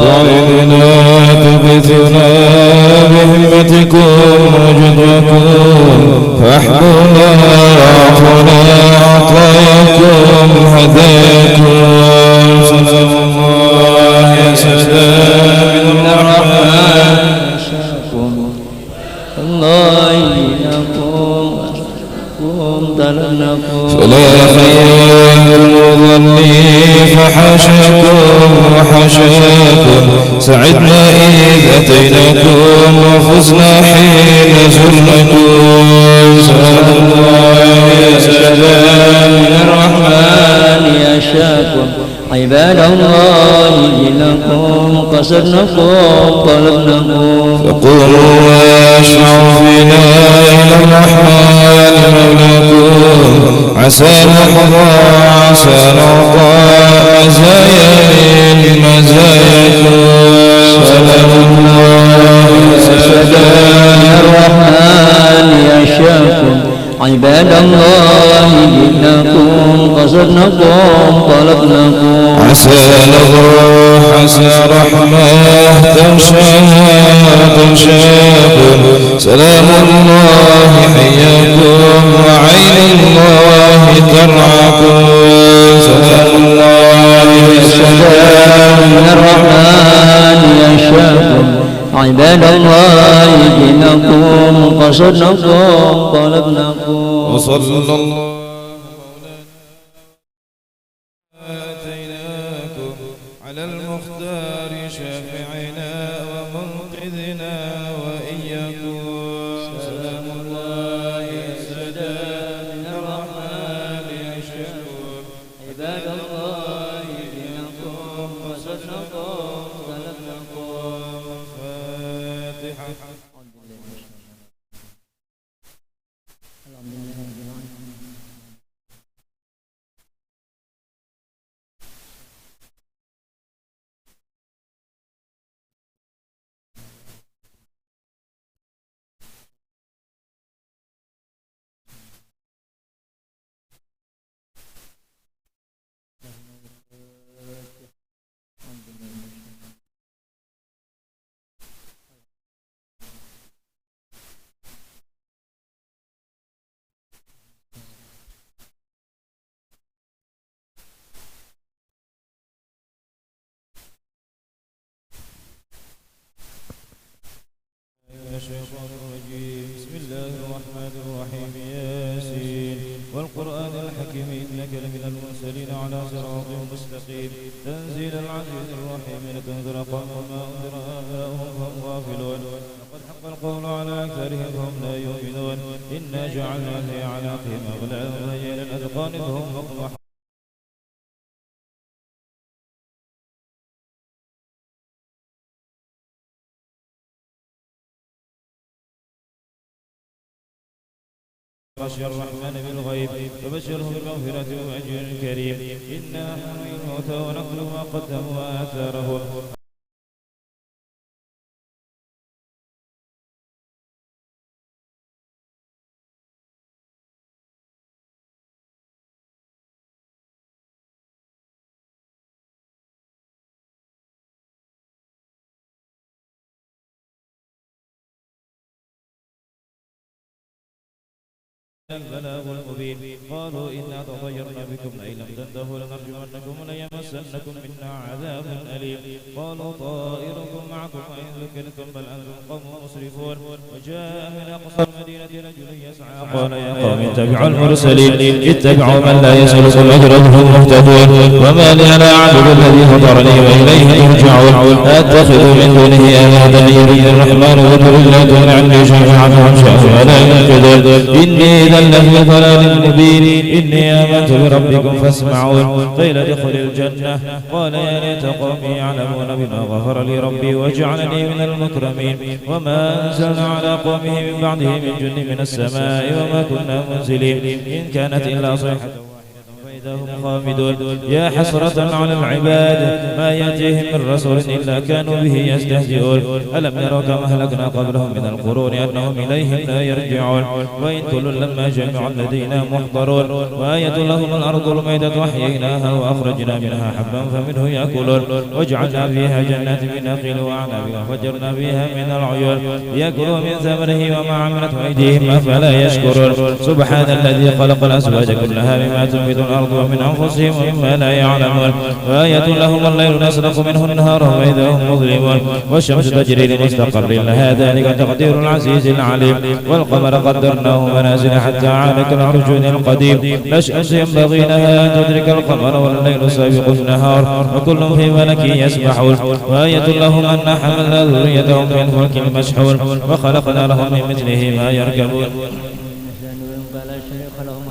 تعيننا تغيثنا بهمتكم وجدكم فاحمنا واعطنا عطاياكم هداكم سلام الله يا سلام من الرحمن الله ينكم فلا خير المظلين فحاشاكم وحاشاكم سعدنا إذ أتيناكم وفزنا حين زرناكم سلام الله يا سلام من الرحمن يشاكم عباد الله لكم قصدناكم طلبناكم فقولوا واشفعوا فينا إلى الرحمن مولاكم عسى نحظى عسى نرضى مزايا من مزاياكم سلام الله سلام الرحمن يشاكم عباد الله جئناكم قصدناكم طلبناكم عسى نظر عسى رحمة تمشاكم سلام الله حياكم وعين الله ترعاكم سلام الله سلام الرحمن يشاكم عباد الله جئناكم قصدناكم طلبناكم وصلى الله آتيناكم على المختار شافعنا ومنقذنا وإياكم سلام الله سلام الرحمن يشاكم عباد الله جئناكم قصدناكم طلبناكم الشيطان الرجيم بسم الله الرحمن الرحيم ياسين والقرآن الحكيم إنك لمن المرسلين على صراط مستقيم تنزيل العزيز الرحيم لتنذر قوما ما أنذر آباؤهم فهم غافلون لقد حق القول على أكثرهم فهم لا يؤمنون إنا جعلنا في أعناقهم أغلالا وهي إلى الأذقان فهم مقمحون خشي الرحمن بالغيب فبشره بمغفرة وأجر كريم إنا نحيي الموتى ونكتب ما قدموا وآثارهم البلاغ المبين قالوا إنا تطيرنا بكم لئن لم تنتهوا لنرجمنكم وليمسنكم منا عذاب أليم قالوا طائركم معكم وإن ذكرتم بل أنتم قوم مسرفون وجاء من أقصى المدينة رجل يسعى قال يا قوم اتبعوا المرسلين اتبعوا من لا يسألكم أجرا هم مهتدون وما لي لا أعبد الذي فطرني وإليه ترجعون أتخذ من دونه آلهة يريد الرحمن وذر لا تغن عني شفاعتهم شيئا ولا ينقذون إني لفي ضلال مبين إني آمنت بربكم فاسمعون قيل ادخل الجنة قال يا ليت قومي يعلمون بما غفر لي ربي وجعلني من المكرمين وما أنزلنا على قومه من بعده من جند من السماء وما كنا منزلين إن كانت إلا صيحة فإذا هم خامدون يا حسرة على العباد ما يأتيهم من رسول إلا كانوا به يستهزئون ألم يروا كما أهلكنا قبلهم من القرون أنهم إليهم لا يرجعون وإن كل لما جميع لدينا محضرون وآية لهم الأرض الميتة أحييناها وأخرجنا منها حبا فمنه يأكلون وجعلنا فيها جنات من نخيل وأعناب وفجرنا فيها من العيون يأكلوا من ثمره وما عملت أيديهم أفلا يشكرون سبحان الذي خلق الأزواج كلها مما تنبت الأرض ومن أنفسهم ومما لا يعلمون وآية لهم الليل نسلخ منه النهار فإذا هم مظلمون والشمس تجري لمستقر لها ذلك تقدير العزيز العليم والقمر قدرناه منازل حتى عاد كالعرجون القديم لا شمس ينبغي لها أن تدرك القمر والليل سابق النهار وكل في ملك يسبحون وآية لهم أن حملنا ذريتهم في الفلك المشحون وخلقنا لهم من مثله ما يركبون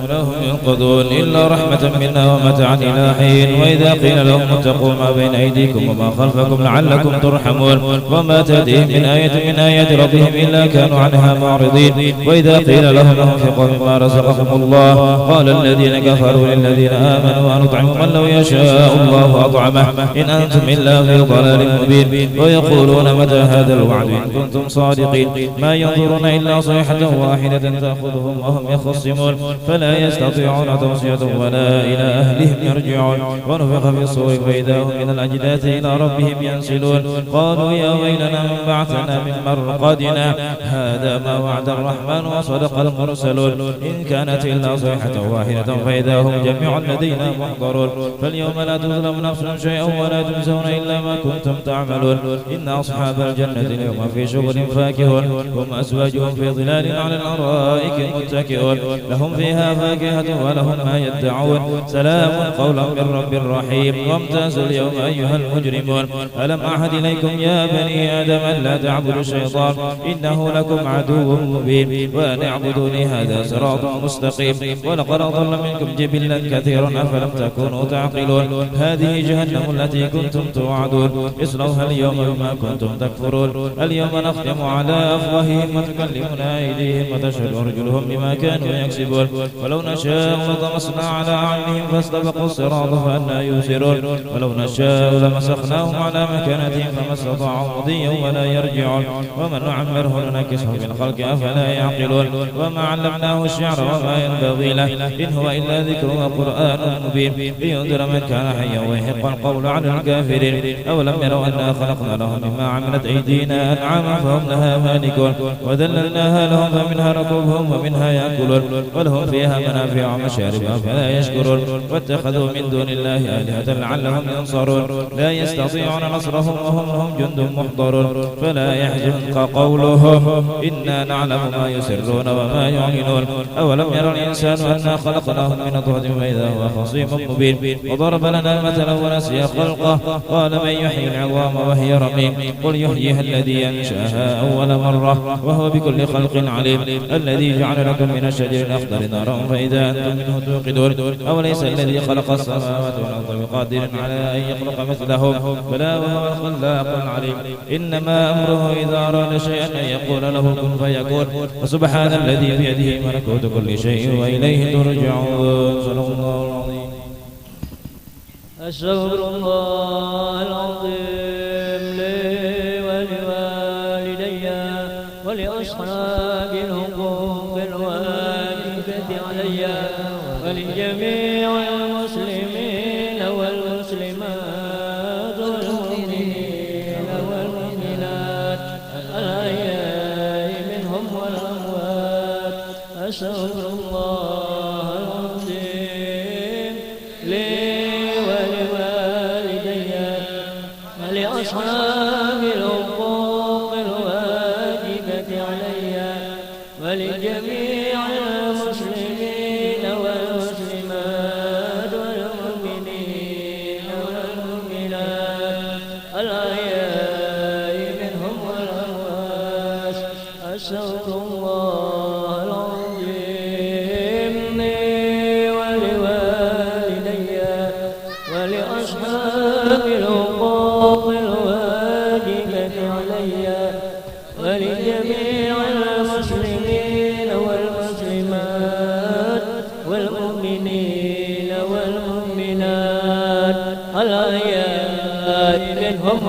ولهم ينقضون إلا رحمة منا ومتاعا إلى حين وإذا قيل لهم اتقوا ما بين أيديكم وما خلفكم لعلكم ترحمون وما تأتيهم من آية من آيات ربهم إلا كانوا عنها معرضين وإذا قيل لهم انفقوا مما رزقكم الله قال الذين كفروا للذين آمنوا ونطعم من لو يشاء الله أطعمه إن أنتم إلا في ضلال مبين ويقولون متى هذا الوعد إن كنتم صادقين ما ينظرون إلا صيحة واحدة تأخذهم وهم يخصمون فلا يستطيعون توصية ولا إلى أهلهم يرجعون ونفخ في الصور فإذا هم من الأجداث إلى ربهم ينسلون قالوا يا ويلنا من بعثنا من مرقدنا هذا ما وعد الرحمن وصدق المرسلون إن كانت إلا صيحة واحدة فإذا هم جميع لدينا محضرون فاليوم لا تظلم نفس شيئا ولا تجزون إلا ما كنتم تعملون إن أصحاب الجنة اليوم في شغل فاكهون هم أزواجهم في ظلال على الأرائك متكئون لهم فيها فاكهة ولهم ما يدعون سلام قولا من رب رحيم وامتازوا اليوم أيها المجرمون ألم أعهد إليكم يا بني آدم أن لا تعبدوا الشيطان إنه لكم عدو مبين وأن اعبدوني هذا صراط مستقيم ولقد أضل منكم جبلا كثيرا أفلم تكونوا تعقلون هذه جهنم التي كنتم توعدون اصلوها اليوم بما كنتم تكفرون اليوم نختم على أفواههم وتكلمنا أيديهم وتشهد أرجلهم بما كانوا يكسبون ولو نشاء لطمسنا على أعينهم فاستبقوا الصراط فأنى يبصرون ولو نشاء لمسخناهم على مكانتهم فما استطاعوا مضيا ولا يرجعون ومن نعمره ننكسه في الخلق أفلا يعقلون وما علمناه الشعر وما ينبغي له إن هو إلا ذكر وقرآن مبين لينذر من كان حيا ويحق القول على الكافرين أولم يروا أنا خلقنا لهم مما عملت أيدينا أنعاما فهم لها مالكون وذللناها لهم فمنها ركوبهم ومنها يأكلون ولهم فيها منافع ومشارب فلا يشكرون واتخذوا من دون الله آلهة لعلهم ينصرون لا يستطيعون نصرهم وهم جند محضرون فلا يحزنك قولهم إنا نعلم ما يسرون وما يعلنون أولم يرى الإنسان أنا خلقناه من نطفة فإذا هو خصيم مبين وضرب لنا المثل ونسي خلقه قال من يحيي العظام وهي رميم قل يحييها الذي أنشأها أول مرة وهو بكل خلق عليم الذي جعل لكم من الشجر الأخضر نارا فإذا أنتم منه توقدون أوليس الذي خلق السماوات والأرض بقادر على أن يخلق مثلهم بلى وهو الخلاق العليم إنما أمره إذا أراد شيئا أن يقول له كن فيكون وسبحان الذي بيده ملكوت كل شيء وإليه ترجعون صدق الله العظيم أستغفر الله العظيم لي ولوالدي ولأصحاب الحقوق الواجبة علي ولجميع المسلمين والمسلمات والمؤمنين والمؤمنات الأحياء منهم والأموات أستغفر الله العظيم لي ولوالدي ولأصحاب الحقوق الواجبة علي ولجميع المسلمين والمسلمات والمؤمنين والمؤمنات الأحياء منهم والأموات أستغفر الله العظيم لي ولوالدي ولأصحاب الحقوق الواجبة علي ولجميع المسلمين والمسلمات والمؤمنين والمؤمنات الأحياء منهم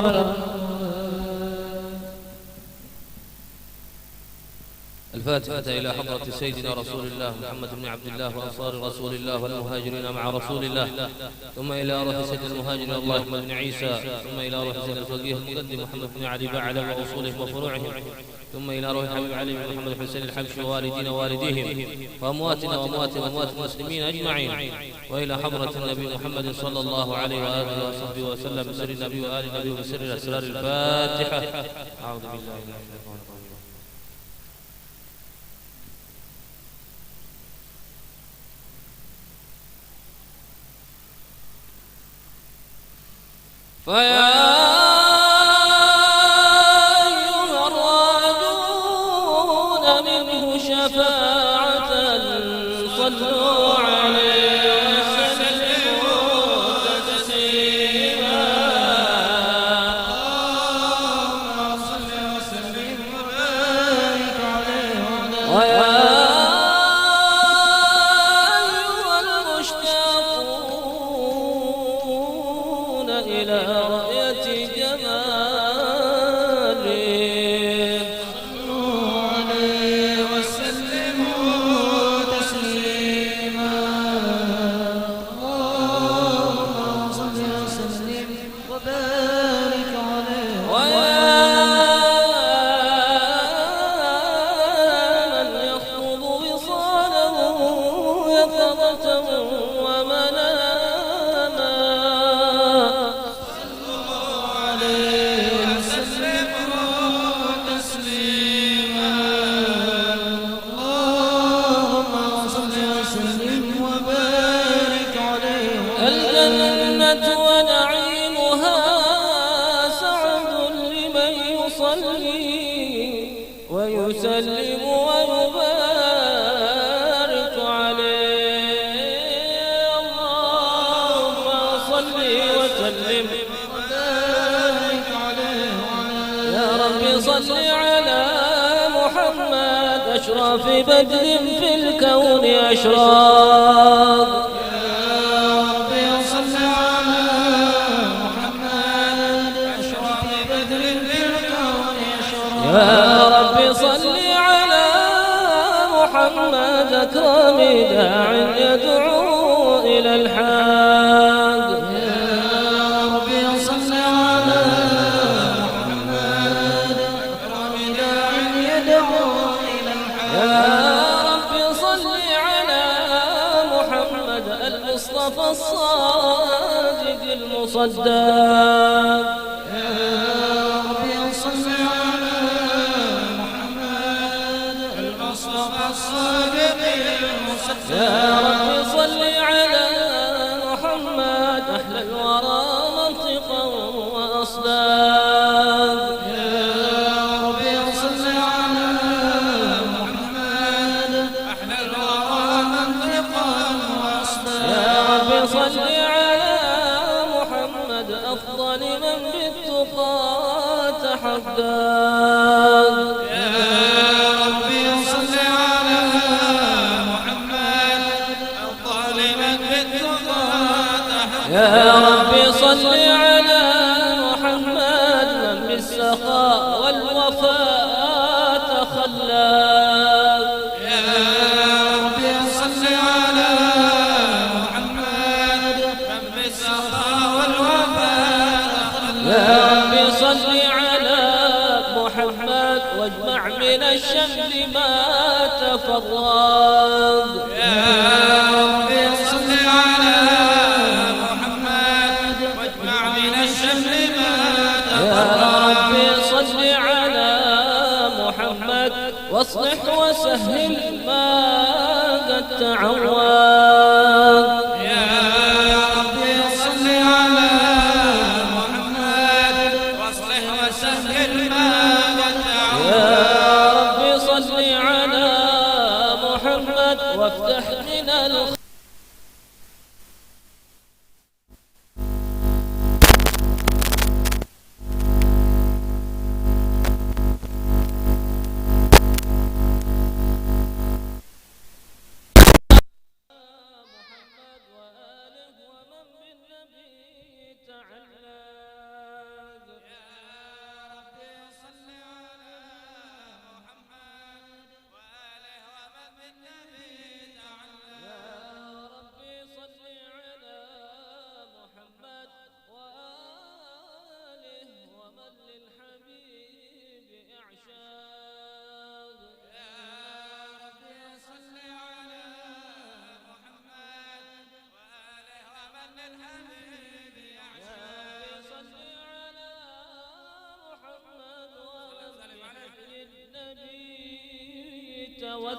الفاتحة إلى حضرة سيدنا رسول الله محمد بن عبد الله وأنصار رسول الله والمهاجرين مع رسول الله، ثم إلى روح سيد المهاجرين الله أحمد بن عيسى، ثم إلى روح سيد الفقيه المقدم محمد بن علي بعلى وأصوله وفروعهم، ثم إلى روح حبيب علي بن محمد حسين الحبشي ووالدين ووالديهم وأمواتنا وأموات المسلمين أجمعين، وإلى حضرة النبي محمد صلى الله عليه وآله وصحبه وسلم بسر النبي وآل النبي وبسر الأسرار. الفاتحة. أعوذ بالله من الشيطان الرجيم. فيا أيها الراجون منه شفاعة صلوا عليه وسلموا تسليما. اللهم صل وسلم وبارك عليه وعلى إلى رؤية جماله صلوا عليه وسلموا تسليما. اللهم صل وسلم وبارك عليه. ويا من يخوض وصاله يقظة الجنة ونعيمها سعد لمن يصلي ويسلم ويبارك عليه. اللهم صل وسلم وبارك عليه. يا رب صل على محمد أشرف بدر في الكون أشراق. يا رب صل على محمد أكرم داع يدعو إلى الحق. يا رب صل على محمد أكرم داع يدعو إلى الحق. يا رب صل على محمد المصطفى الصادق المصدق. يا رب صل على محمد أحلى الورى منطقا وأصداق. يا رب صل على محمد أحلى الورى منطقا وأصداق. يا رب صل على محمد أفضل من بالتقى تحقق. يا رب صل على محمد من بالسخاء والوفاء تخلق. يا رب صل على محمد من بالسخاء والوفاء تخلق. يا رب صل على محمد واجمع من الشمل ما تفرق. يا رب صل على واصلح وسهل ما قد تعوض. يا رب صل على محمد واصلح وسهل ما قد تعوض. يا رب صل على محمد وافتح لنا الخير.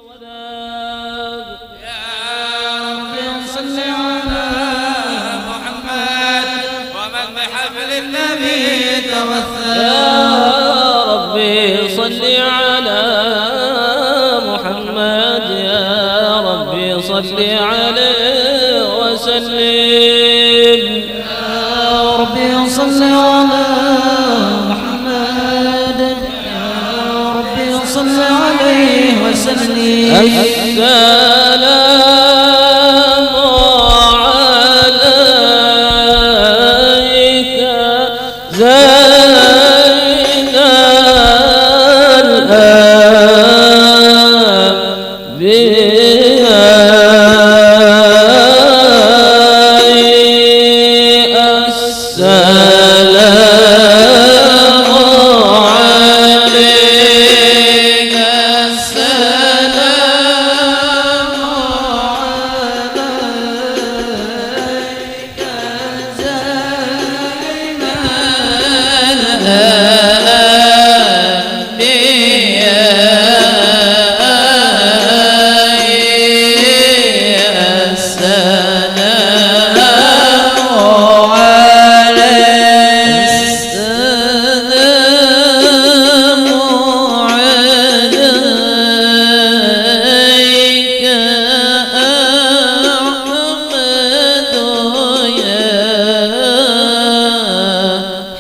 والثاب. يا ربي صل على محمد ومن بحبل النبي توثق. يا ربي صل على محمد، يا ربي صل عليه وسلم. يا ربي صل على محمد، يا ربي صل عليه وسلم. السلام عليك زين الأنبياء. السلام عليك، السلام عليك زين الأنبياء. السلام عليك، السلام عليك أحمد يا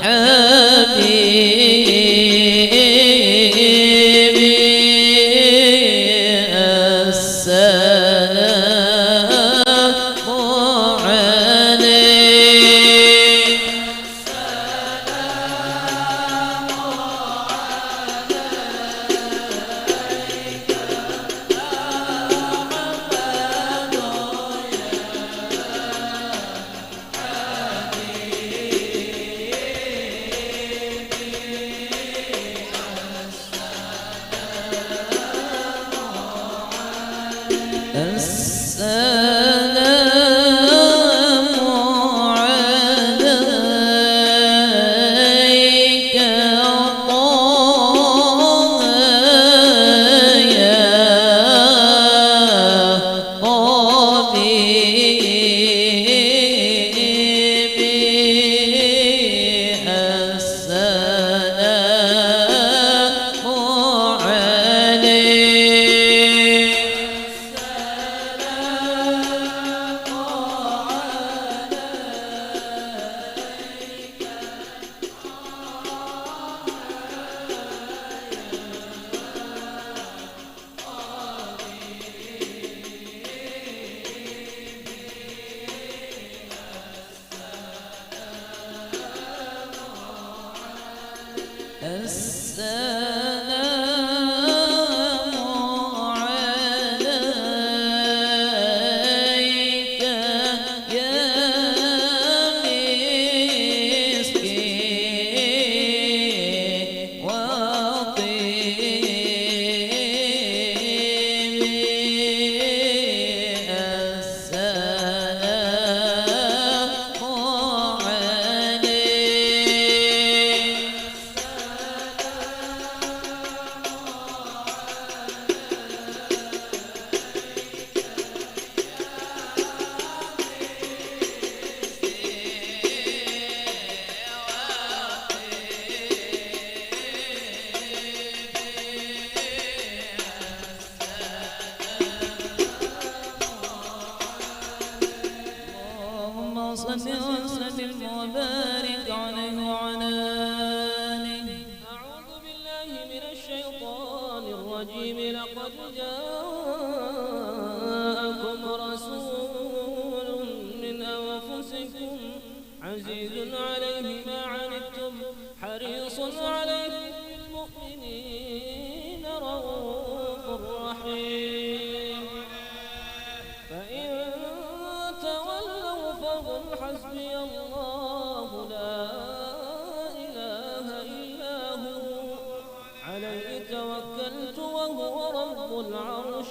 حبيبي. السلام عليك، السلام عليك طه يا طبيبي. السلام عليك، السلام عليك يا مسكين وطيبي. السلام عليك، اللهم صل وسلم وبارك عليه وعلى آله. أعوذ بالله من الشيطان الرجيم. لقد جاءكم رسول من أنفسكم عزيز عليه ما عنتم حريص عليكم بالمؤمنين رؤوف رحيم. فإن تولوا فقل حسبي الله لا إله إلا هو عليه توكلت وهو رب العرش